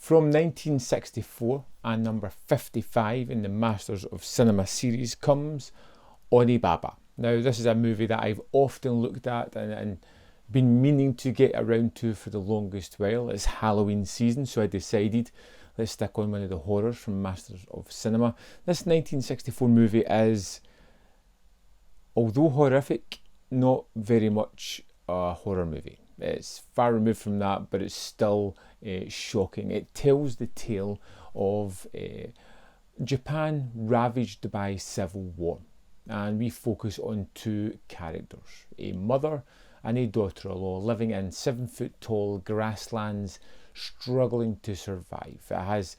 From 1964 and number 55 in the Masters of Cinema series comes Onibaba. Now this is a movie that I've often looked at and been meaning to get around to for the longest while. It's Halloween season, so I decided let's stick on one of the horrors from Masters of Cinema. This 1964 movie is, although horrific, not very much a horror movie. It's far removed from that, but it's still shocking. It tells the tale of Japan ravaged by civil war, and we focus on two characters, a mother and a daughter-in-law living in 7-foot tall grasslands, struggling to survive. It has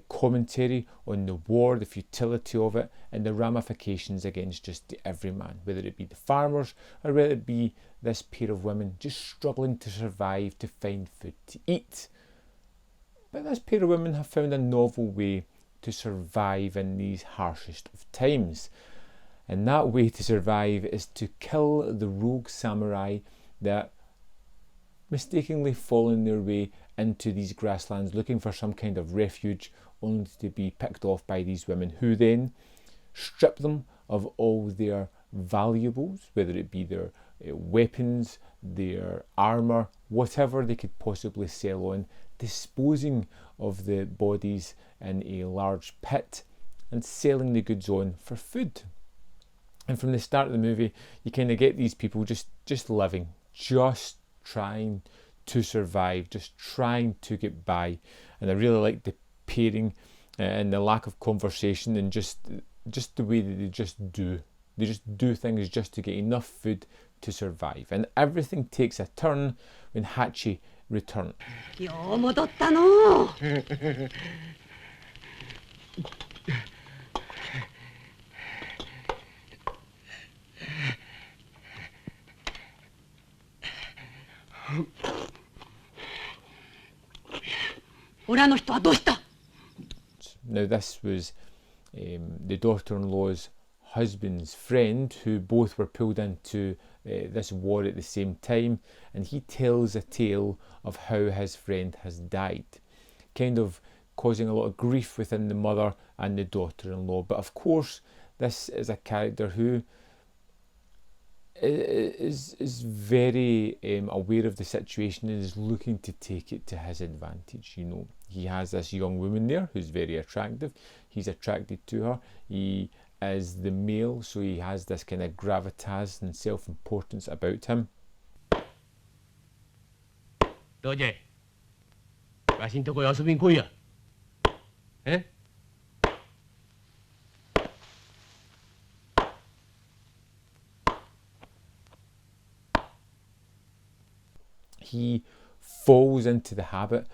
commentary on the war, the futility of it, and the ramifications against just every man, whether it be the farmers or whether it be this pair of women just struggling to survive, to find food to eat. But this pair of women have found a novel way to survive in these harshest of times. And that way to survive is to kill the rogue samurai that mistakenly fallen their way into these grasslands looking for some kind of refuge, only to be picked off by these women, who then strip them of all their valuables, whether it be their weapons, their armour, whatever they could possibly sell on, disposing of the bodies in a large pit and selling the goods on for food. And from the start of the movie, you kind of get these people just living, just trying to survive, just trying to get by. And I really like the pairing and the lack of conversation, and just the way that they just do things just to get enough food to survive. And everything takes a turn when Hachi returns. よう戻ったの俺あの人はどうした Now this was the daughter-in-law's husband's friend, who both were pulled into this war at the same time, and he tells a tale of how his friend has died, kind of causing a lot of grief within the mother and the daughter-in-law. But of course this is a character who is very aware of the situation and is looking to take it to his advantage. You know, he has this young woman there who's very attractive. He's attracted to her. He is the male, so he has this kind of gravitas and self-importance about him. どうじゃわしんとこ遊びに来いや。え He falls into the habit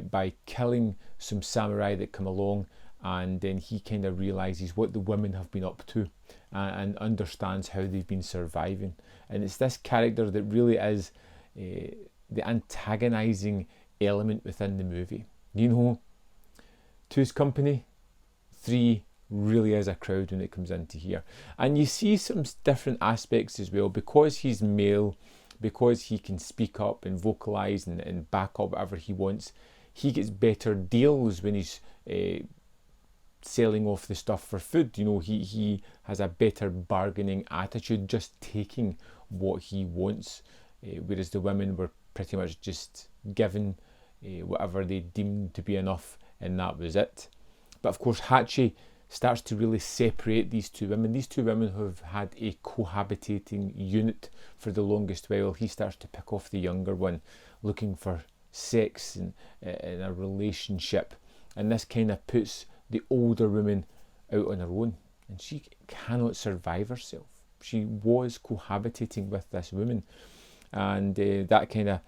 by killing some samurai that come along, and then he kind of realises what the women have been up to and understands how they've been surviving. And it's this character that really is the antagonising element within the movie. You know, two's company, three really is a crowd when it comes into here. And you see some different aspects as well, because he's male, because he can speak up and vocalise and back up whatever he wants. He gets better deals when he's selling off the stuff for food. You know, he has a better bargaining attitude, just taking what he wants, whereas the women were pretty much just given whatever they deemed to be enough, and that was it. But of course Hachi starts to really separate these two women. These two women have had a cohabitating unit for the longest while. He starts to pick off the younger one, looking for sex and a relationship. And this kind of puts the older woman out on her own. And she cannot survive herself. She was cohabitating with this woman. And that kind of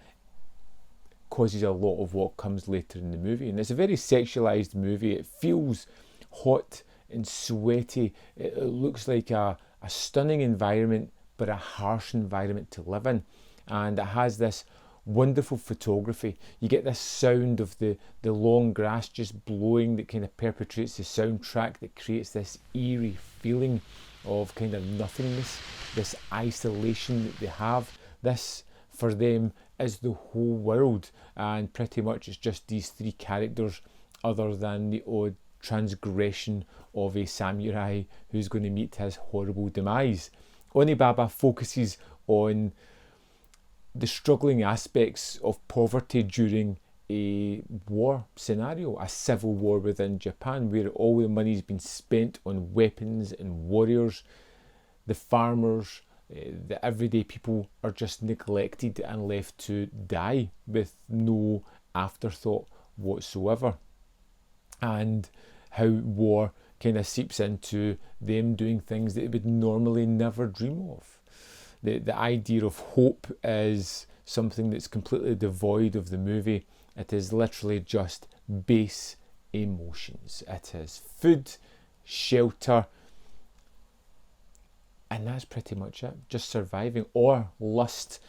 causes a lot of what comes later in the movie. And it's a very sexualised movie. It feels hot and sweaty. It looks like a stunning environment, but a harsh environment to live in. And it has this wonderful photography. You get this sound of the long grass just blowing that kind of perpetuates the soundtrack, that creates this eerie feeling of kind of nothingness, this isolation that they have. This, for them, is the whole world, and pretty much it's just these three characters, other than the odd transgression of a samurai who's going to meet his horrible demise. Onibaba focuses on the struggling aspects of poverty during a war scenario, a civil war within Japan, where all the money's been spent on weapons and warriors. The farmers, the everyday people are just neglected and left to die with no afterthought whatsoever. And how war kind of seeps into them doing things that they would normally never dream of. The idea of hope is something that's completely devoid of the movie. It is literally just base emotions. It is food, shelter, and that's pretty much it. Just surviving, or lust.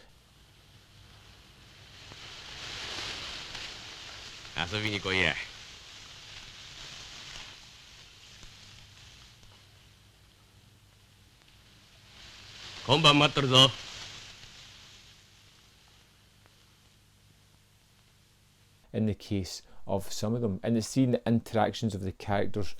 遊びに来いや。今晩待っとるぞ。In the case of some of them, and it's seeing the interactions of the characters,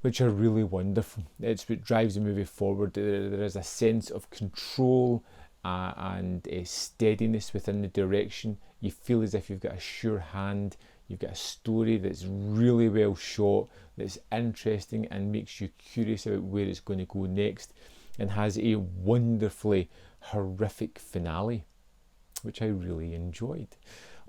which are really wonderful. It's what drives the movie forward. There is a sense of control and a steadiness within the direction. You feel as if you've got a sure hand. You've got a story that's really well shot, that's interesting and makes you curious about where it's going to go next, and has a wonderfully horrific finale, which I really enjoyed.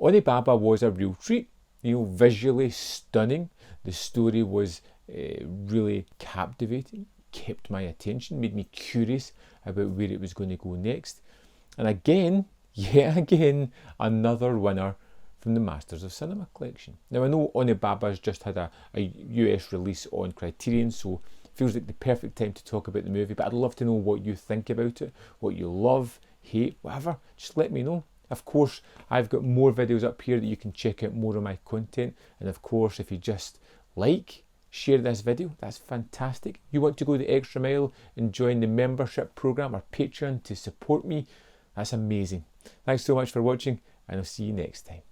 Onibaba was a real treat, visually stunning. The story was really captivating, kept my attention, made me curious about where it was going to go next. And again, yet again, another winner from the Masters of Cinema collection. Now, I know Onibaba's just had a US release on Criterion, so it feels like the perfect time to talk about the movie, but I'd love to know what you think about it, what you love, hate, whatever. Just let me know. Of course, I've got more videos up here that you can check out more of my content. And of course, if you just share this video, that's fantastic. You want to go the extra mile and join the membership program or Patreon to support me, that's amazing. Thanks so much for watching, and I'll see you next time.